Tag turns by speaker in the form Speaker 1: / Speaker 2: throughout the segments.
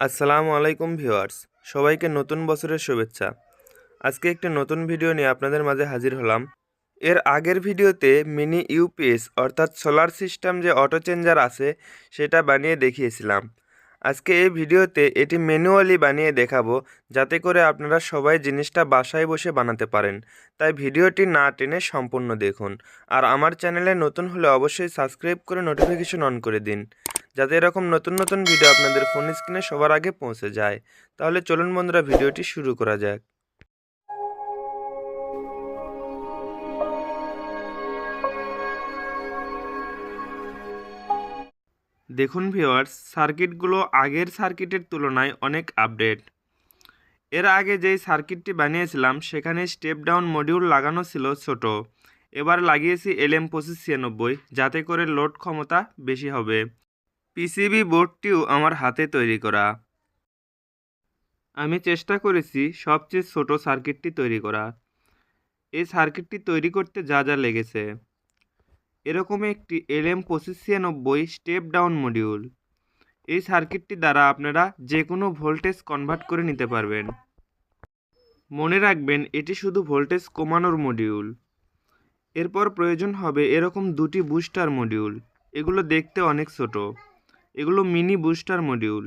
Speaker 1: আসসালামু আলাইকুম ভিউয়ার্স, সবাইকে নতুন বছরের শুভেচ্ছা। আজকে একটি নতুন ভিডিও নিয়ে আপনাদের মাঝে হাজির হলাম। এর আগের ভিডিওতে মিনি ইউপিএস অর্থাৎ সোলার সিস্টেম যে অটো চেঞ্জার আছে সেটা বানিয়ে দেখিয়েছিলাম। আজকে এই ভিডিওতে এটি ম্যানুয়ালি বানিয়ে দেখাবো, যাতে করে আপনারা সবাই জিনিসটা বাসায় বসে বানাতে পারেন। তাই ভিডিওটি না টেনে সম্পূর্ণ দেখুন। আর আমার চ্যানেলে নতুন হলে অবশ্যই সাবস্ক্রাইব করে নোটিফিকেশন অন করে দিন, যাতে এরকম নতুন নতুন ভিডিও আপনাদের ফোন স্ক্রিনে সবার আগে পৌঁছে যায়। তাহলে চলুন বন্ধুরা, ভিডিওটি শুরু করা যাক। দেখুন ভিউয়ার্স, সার্কিটগুলো আগের সার্কিটের তুলনায় অনেক আপডেট। এর আগে যেই সার্কিটটি বানিয়েছিলাম সেখানে স্টেপ ডাউন মডিউল লাগানো ছিল ছোট। এবার লাগিয়েছি LM2596, যাতে করে লোড ক্ষমতা বেশি হবে। পিসিবি বোর্ডটিও আমার হাতে তৈরি করা। আমি চেষ্টা করেছি সবচেয়ে ছোট সার্কিটটি তৈরি করা। এই সার্কিটটি তৈরি করতে যা যা লেগেছে: এরকম একটি LM2596 স্টেপ ডাউন মডিউল। এই সার্কিটটি দ্বারা আপনারা যে কোনো ভোল্টেজ কনভার্ট করে নিতে পারবেন। মনে রাখবেন, এটি শুধু ভোল্টেজ কমানোর মডিউল। এরপর প্রয়োজন হবে এরকম দুটি বুস্টার মডিউল। এগুলো দেখতে অনেক ছোট। এগুলো মিনি বুস্টার মডিউল।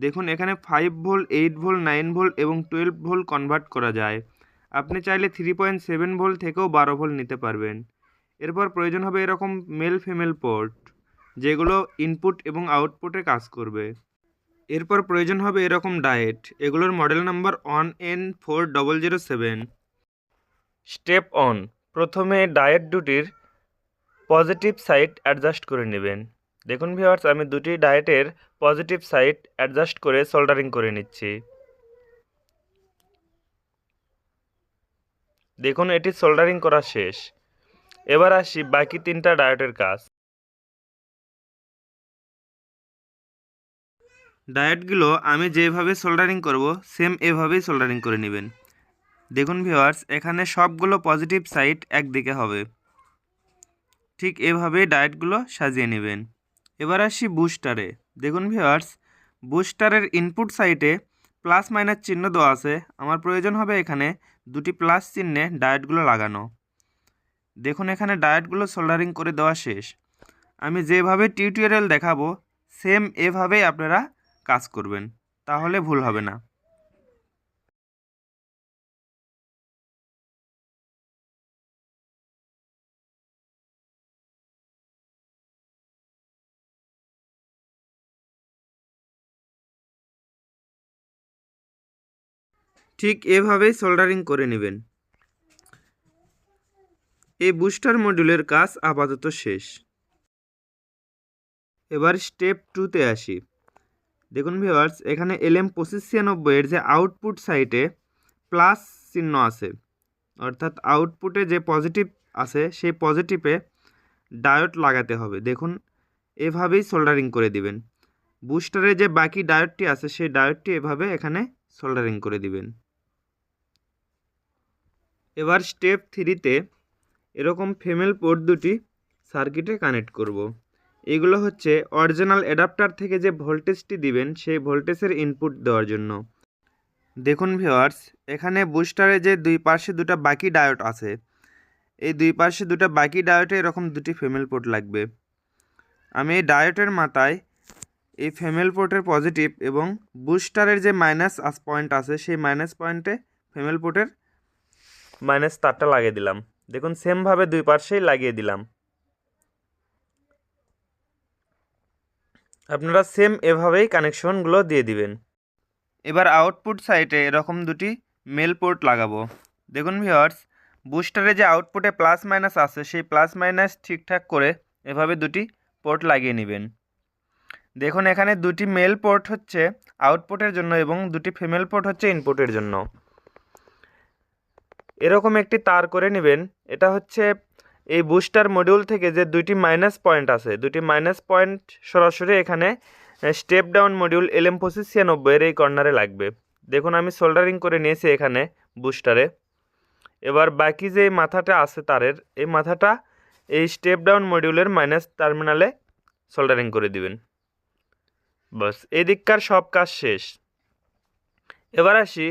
Speaker 1: দেখুন, এখানে 5 ভোল্ট, 8 ভোল্ট, 9 ভোল্ট এবং 12 ভোল্ট কনভার্ট করা যায়। আপনি চাইলে 3.7 ভোল্ট থেকেও 12 ভোল্ট নিতে পারবেন। এরপর প্রয়োজন হবে এরকম মেল ফিমেল পোর্ট, যেগুলো ইনপুট এবং আউটপুটে কাজ করবে। এরপর প্রয়োজন হবে এরকম ডায়েট। এগুলোর model number 1N4007। Step on. প্রথমে ডায়েট দুটির পজিটিভ সাইড অ্যাডজাস্ট করে নেবেন। দেখুন ভিউয়ার্স, আমি দুটি ডায়েটের পজিটিভ সাইড অ্যাডজাস্ট করে সোল্ডারিং করে নিচ্ছি। দেখুন, এটি সোল্ডারিং করা শেষ। এবার আসি বাকি তিনটা ডায়েটের কাজ। ডায়েটগুলো আমি যেভাবে সোল্ডারিং করব সেম এভাবেই সোল্ডারিং করে নেবেন। দেখুন ভিউয়ার্স, এখানে সবগুলো পজিটিভ সাইড একদিকে হবে। ঠিক এভাবেই ডায়েটগুলো সাজিয়ে নেবেন। এবার আসি বুস্টারে। দেখুন ভিউয়ার্স, বুস্টারের ইনপুট সাইডে প্লাস মাইনাস চিহ্ন দেওয়া আছে। আমার প্রয়োজন হবে এখানে দুটি প্লাস চিহ্নে ডায়েটগুলো লাগানো। দেখুন, এখানে ডায়েটগুলো সোল্ডারিং করে দেওয়া শেষ। আমি যেভাবে টিউটোরিয়াল দেখাবো সেম এভাবেই আপনারা কাজ করবেন, তাহলে ভুল হবে না। ঠিক এভাবেই সোল্ডারিং করে নেবেন। এই বুস্টার মডিউলের কাজ আপাতত শেষ। এবার স্টেপ 2তে আসি। দেখুন ভিউয়ার্স, এখানে LM2596 এর যে আউটপুট সাইডে প্লাস চিহ্ন আছে, অর্থাৎ আউটপুটে যে পজিটিভ আছে সেই পজিটিভে ডায়োড লাগাতে হবে। দেখুন, এভাবেই সোল্ডারিং করে দিবেন। বুস্টারে যে বাকি ডায়োডটি আছে সেই ডায়োডটি এভাবে এখানে সোল্ডারিং করে দিবেন। এবার স্টেপ 3তে এরকম ফিমেল পোর্ট দুটি সার্কিটে কানেক্ট করব। এগুলো হচ্ছে অরিজিনাল অ্যাডাপ্টার থেকে যে ভোল্টেজটি দিবেন সেই ভোল্টেজের ইনপুট দেওয়ার জন্য। দেখুন ভিউয়ার্স, এখানে বুস্টারে যে দুই পাশে দুটো বাকি ডায়োড আছে, এই দুই পাশে দুটো বাকি ডায়োডে এরকম দুটি ফিমেল পোর্ট লাগবে। আমি এই ডায়োডের মাথায় এই ফিমেল পোর্টের পজিটিভ এবং বুস্টারের যে মাইনাস পয়েন্ট আছে সেই মাইনাস পয়েন্টে ফিমেল পোর্টের মাইনাস তারটা লাগিয়ে দিলাম। দেখুন, সেমভাবে দুই পাশেই লাগিয়ে দিলাম। আপনারা সেম এভাবেই কানেকশনগুলো দিয়ে দিবেন। এবার আউটপুট সাইডে এরকম দুটি মেল পোর্ট লাগাবো। দেখুন ভিউয়ার্স, বুস্টারে যে আউটপুটে প্লাস মাইনাস আছে সেই প্লাস মাইনাস ঠিকঠাক করে এভাবে দুটি পোর্ট লাগিয়ে নেবেন। দেখুন, এখানে দুটি মেল পোর্ট হচ্ছে আউটপুটের জন্য এবং দুটি ফিমেল পোর্ট হচ্ছে ইনপুটের জন্য। এরকম একটি তার করে নেবেন। এটা হচ্ছে এই বুস্টার মডিউল থেকে যে দুইটি মাইনাস পয়েন্ট আছে, দুটি মাইনাস পয়েন্ট সরাসরি এখানে স্টেপ ডাউন মডিউল LM2596 এর এই কর্নারে লাগবে। দেখুন, আমি সোল্ডারিং করে নিয়েছি এখানে বুস্টারে। এবার বাকি যে মাথাটা আছে তারের, এই মাথাটা এই স্টেপ ডাউন মডিউলের মাইনাস টার্মিনালে সোল্ডারিং করে দিবেন। বাস এদিককার সব কাজ শেষ। এবার আসি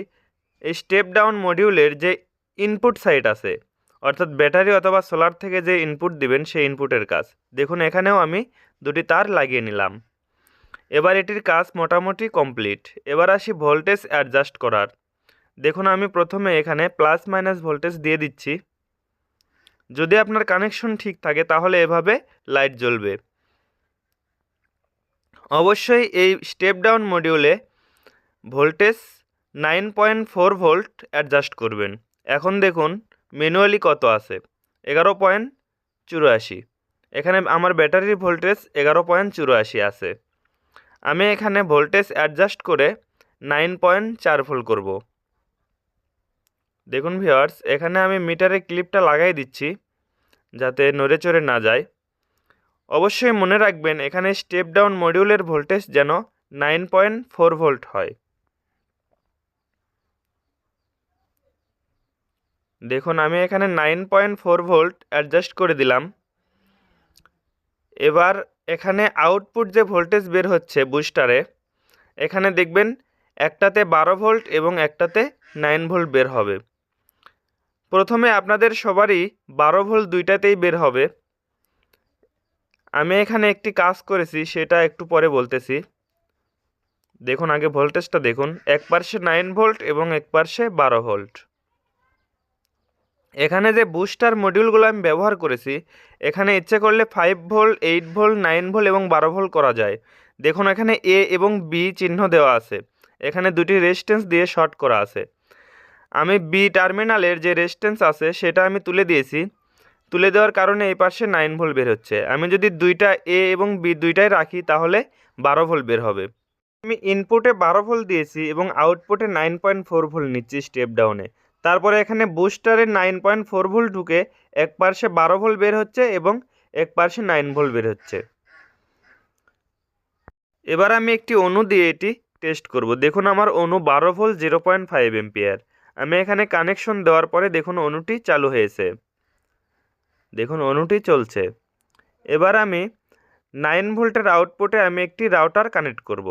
Speaker 1: এই স্টেপ ডাউন মডিউলের যে ইনপুট সাইড আছে, অর্থাৎ ব্যাটারি অথবা সোলার থেকে যে ইনপুট দিবেন সেই ইনপুটের কাজ। দেখুন এখানেও আমি দুটি তার লাগিয়ে নিলাম। এবার এটির কাজ মোটামুটি কমপ্লিট। এবার আসি ভোল্টেজ অ্যাডজাস্ট করার। দেখুন আমি প্রথমে এখানে প্লাস মাইনাস ভোল্টেজ দিয়ে দিচ্ছি। যদি আপনার কানেকশন ঠিক থাকে তাহলে এভাবে লাইট জ্বলবে। অবশ্যই এই স্টেপ ডাউন মডিউলে ভোল্টেজ 9.4 ভোল্ট অ্যাডজাস্ট করবেন। এখন দেখুন ম্যানুয়ালি কত আছে, 11.84। এখানে আমার ব্যাটারির ভোল্টেজ 11.84 আছে। আমি এখানে ভোল্টেজ অ্যাডজাস্ট করে 9.4 ভোল্ট করব। দেখুন ভিউয়ার্স, এখানে আমি মিটারে ক্লিপটা লাগাই দিচ্ছি যাতে নড়ে চড়ে না যায়। অবশ্যই মনে রাখবেন এখানে স্টেপ ডাউন মডিউলের ভোল্টেজ যেন 9.4 ভোল্ট হয়। দেখুন আমি এখানে 9.4 ভোল্ট অ্যাডজাস্ট করে দিলাম। এবার এখানে আউটপুট যে ভোল্টেজ বের হচ্ছে বুস্টারে, এখানে দেখবেন একটাতে 12 ভোল্ট এবং একটাতে 9 ভোল্ট বের হবে। প্রথমে আপনাদের সবারই 12 ভোল্ট দুইটাতেই বের হবে। আমি এখানে একটি কাজ করেছি সেটা একটু পরে বলতেছি। দেখুন আগে ভোল্টেজটা দেখুন, এক পার্শ্বে 9 ভোল্ট এবং এক পার্শ্বে 12 ভোল্ট। এখানে যে বুস্টার মডিউলগুলো আমি ব্যবহার করেছি, এখানে ইচ্ছে করলে 5 ভোল্ট, 8 ভোল্ট, 9 ভোল্ট এবং 12 ভোল্ট করা যায়। দেখুন এখানে এ এবং বি চিহ্ন দেওয়া আছে, এখানে দুটি রেজিস্ট্যান্স দিয়ে শর্ট করা আছে। আমি বি টার্মিনালের যে রেজিস্ট্যান্স আছে সেটা আমি তুলে দিয়েছি। তুলে দেওয়ার কারণে এই পাশে 9 ভোল্ট বের হচ্ছে। আমি যদি দুইটা এ এবং বি দুইটাই রাখি তাহলে 12 ভোল্ট বের হবে। আমি ইনপুটে 12 ভোল্ট দিয়েছি এবং আউটপুটে 9.4 ভোল্ট নিচ্ছি স্টেপ ডাউনে। তারপরে এখানে বুস্টারে 9.4 ভোল্ট ঢুকে এক পার্শ্বে 12 ভোল্ট বের হচ্ছে এবং এক পার্শ্বে 9 ভোল্ট বের হচ্ছে। এবার আমি একটি অণু দিয়ে এটি টেস্ট করব। দেখুন আমার অণু 12 ভোল্ট 0.5 এম্পিয়ার। আমি এখানে কানেকশন দেওয়ার পরে দেখুন অণুটি চালু হয়েছে, দেখুন অণুটি চলছে। এবার আমি 9 ভোল্টের আউটপুটে আমি একটি রাউটার কানেক্ট করব।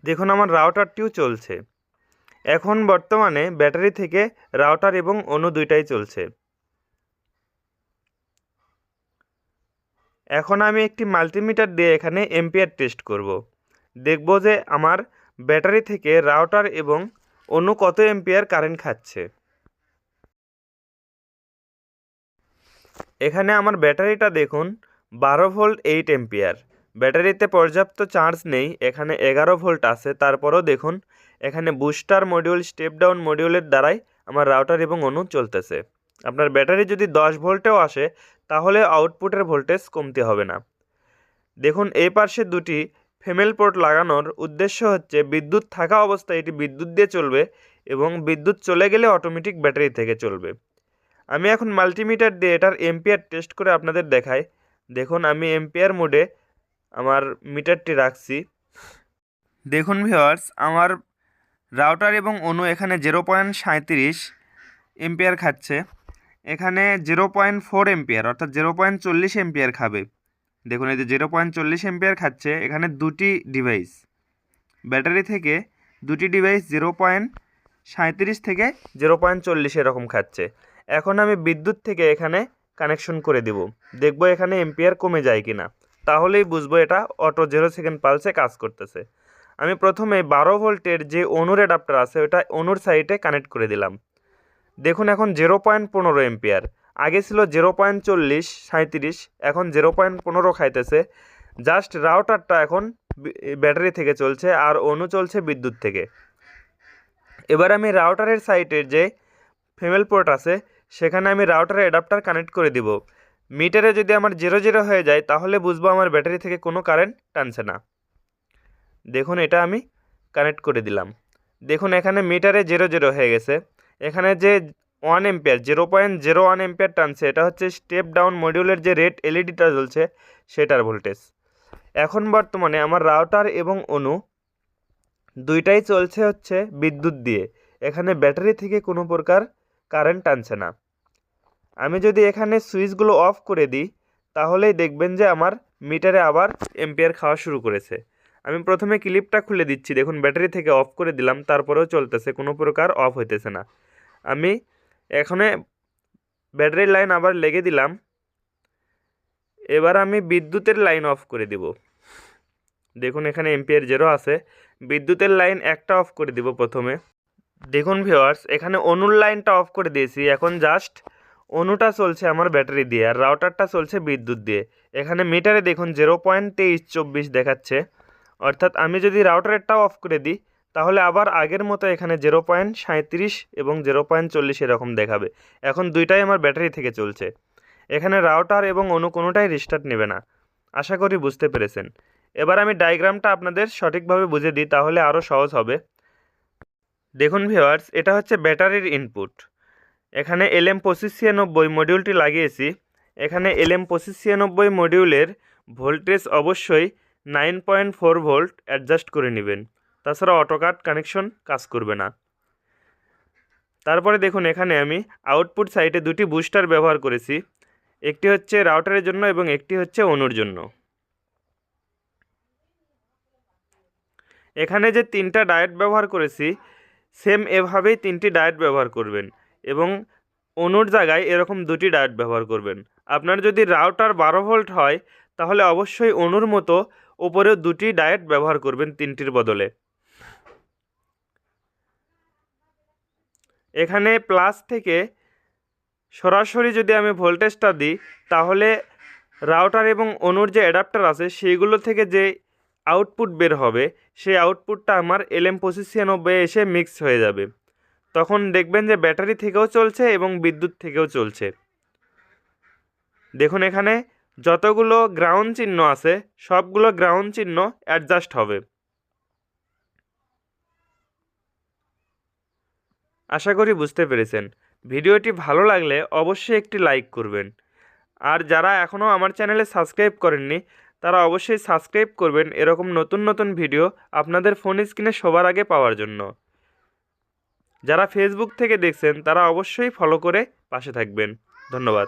Speaker 1: দেখুন আমার রাউটারটিও চলছে। এখন বর্তমানে ব্যাটারি থেকে রাউটার এবং অণু দুইটাই চলছে। এখন আমি একটি মাল্টিমিটার দিয়ে এখানে এম্পিয়ার টেস্ট করব। দেখব যে আমার ব্যাটারি থেকে রাউটার এবং অণু কত এম্পিয়ার কারেন্ট খাচ্ছে। এখানে আমার ব্যাটারিটা দেখুন 12 ভোল্ট 8 এম্পিয়ার। ব্যাটারিতে পর্যাপ্ত চার্জ নেই, এখানে 11 ভোল্ট আছে। তারপরেও দেখুন এখানে বুস্টার মডিউল স্টেপ ডাউন মডিউলের দ্বারাই আমার রাউটার এবং অণু চলতেছে। আপনার ব্যাটারি যদি 10 ভোল্টেও আসে তাহলে আউটপুটের ভোল্টেজ কমতে হবে না। দেখুন এই পাশে দুটি ফিমেল পোর্ট লাগানোর উদ্দেশ্য হচ্ছে বিদ্যুৎ থাকা অবস্থায় এটি বিদ্যুৎ দিয়ে চলবে এবং বিদ্যুৎ চলে গেলে অটোমেটিক ব্যাটারি থেকে চলবে। আমি এখন মাল্টিমিটার দিয়ে এটার এম্পিয়ার টেস্ট করে আপনাদের দেখাই। দেখুন আমি এম্পিয়ার মোডে আমার মিটারটি রাখছি। দেখুন ভিউয়ার্স, আমার রাউটার এবং অণু এখানে 0.37 এম্পিয়ার খাচ্ছে, এখানে 0.4 এম্পিয়ার অর্থাৎ 0.40 এম্পিয়ার খাবে। দেখুন এই যে 0.40 এম্পিয়ার খাচ্ছে। এখানে দুটি ডিভাইস, ব্যাটারি থেকে দুটি ডিভাইস 0.37 থেকে 0.40 এরকম খাচ্ছে। এখন আমি বিদ্যুৎ থেকে এখানে কানেকশন করে দেব, দেখব এখানে এম্পিয়ার কমে যায় কি না, তাহলেই বুঝবো এটা অটো 0 সেকেন্ড পালসে কাজ করতেছে। আমি প্রথমে 12 ভোল্টের যে অণুর অ্যাডাপ্টার আছে ওটা অণুর সাইডে কানেক্ট করে দিলাম। দেখুন এখন 0.15 এম্পিয়ার, আগে ছিল 0.37, এখন 0.15 খাইতেছে। জাস্ট রাউটারটা এখন ব্যাটারি থেকে চলছে আর অণু চলছে বিদ্যুৎ থেকে। এবার আমি রাউটারের সাইডের যে ফিমেল পোর্ট আছে সেখানে আমি রাউটারের অ্যাডাপ্টার কানেক্ট করে দিব। মিটারে যদি আমার 0 হয়ে যায় তাহলে বুঝবো আমার ব্যাটারি থেকে কোনো কারেন্ট টানছে না। দেখুন এটা আমি কানেক্ট করে দিলাম। দেখুন এখানে মিটারে 0 হয়ে গেছে। এখানে যে 1 এম্পিয়ার 0.01 এম্পিয়ার টানছে এটা হচ্ছে স্টেপ ডাউন মডিউলের যে রেড এলইডিটা জ্বলছে সেটার ভোল্টেজ। এখন বর্তমানে আমার রাউটার এবং অণু দুইটাই চলছে হচ্ছে বিদ্যুৎ দিয়ে, এখানে ব্যাটারি থেকে কোনো প্রকার কারেন্ট টানছে না। আমি যদি এখানে সুইচগুলো অফ করে দিই তাহলেই দেখবেন যে আমার মিটারে আবার এম্পিয়ার খাওয়া শুরু করেছে। আমি প্রথমে ক্লিপটা খুলে দিচ্ছি, দেখুন ব্যাটারি থেকে অফ করে দিলাম, তারপরেও চলতেছে, কোনো প্রকার অফ হইতেছে না। আমি এখানে ব্যাটারির লাইন আবার লেগে দিলাম। এবার আমি বিদ্যুতের লাইন অফ করে দিব। দেখুন এখানে এম্পিয়ার 0 আছে। বিদ্যুতের লাইন একটা অফ করে দিব প্রথমে। দেখুন ভিউয়ার্স, এখানে অনুর লাইনটা অফ করে দিয়েছি। এখন জাস্ট অনুটা চলছে আমার ব্যাটারি দিয়ে, আর রাউটারটা চলছে বিদ্যুৎ দিয়ে। এখানে মিটারে দেখুন 0.2324 দেখাচ্ছে, অর্থাৎ আমি যদি রাউটারেরটাও অফ করে দিই তাহলে আবার আগের মতো এখানে 0.37 এবং 0.40 এরকম দেখাবে। এখন দুইটাই আমার ব্যাটারি থেকে চলছে। এখানে রাউটার এবং অনু কোনোটাই রিস্টার্ট নেবে না। আশা করি বুঝতে পেরেছেন। এবার আমি ডায়াগ্রামটা আপনাদের সঠিকভাবে বুঝে দিই, তাহলে আরও সহজ হবে। দেখুন ভিউয়ার্স, এটা হচ্ছে ব্যাটারির ইনপুট। এখানে LM2596 মডিউলটি লাগিয়েছি। এখানে LM2596 মডিউলের ভোল্টেজ অবশ্যই 9.4 ভোল্ট অ্যাডজাস্ট করে নেবেন, তাছাড়া অটোকাট কানেকশন কাজ করবে না। তারপরে দেখুন এখানে আমি আউটপুট সাইডে দুটি বুস্টার ব্যবহার করেছি, একটি হচ্ছে রাউটারের জন্য এবং একটি হচ্ছে অনুর জন্য। এখানে যে 3টা ডায়োড ব্যবহার করেছি, সেম এভাবেই 3টি ডায়োড ব্যবহার করবেন এবং অনুর জায়গায় এরকম 2টি ডায়োড ব্যবহার করবেন। আপনার যদি রাউটার 12 ভোল্ট হয় তাহলে অবশ্যই অনুর মতো উপরেও 2টি ডায়োড ব্যবহার করবেন 3টির বদলে। এখানে প্লাস থেকে সরাসরি যদি আমি ভোল্টেজটা দিই তাহলে রাউটার এবং অনুর যে অ্যাডাপ্টার আছে সেইগুলো থেকে যে আউটপুট বের হবে সেই আউটপুটটা আমার LM2596 এসে মিক্স হয়ে যাবে। তখন দেখবেন যে ব্যাটারি থেকেও চলছে এবং বিদ্যুৎ থেকেও চলছে। দেখুন এখানে যতগুলো গ্রাউন্ড চিহ্ন আছে সবগুলো গ্রাউন্ড চিহ্ন অ্যাডজাস্ট হবে। আশা করি বুঝতে পেরেছেন। ভিডিওটি ভালো লাগলে অবশ্যই একটি লাইক করবেন, আর যারা এখনও আমার চ্যানেলে সাবস্ক্রাইব করেননি তারা অবশ্যই সাবস্ক্রাইব করবেন এরকম নতুন নতুন ভিডিও আপনাদের ফোন স্ক্রিনে সবার আগে পাওয়ার জন্য। যারা ফেসবুক থেকে দেখছেন তারা অবশ্যই ফলো করে পাশে থাকবেন। ধন্যবাদ।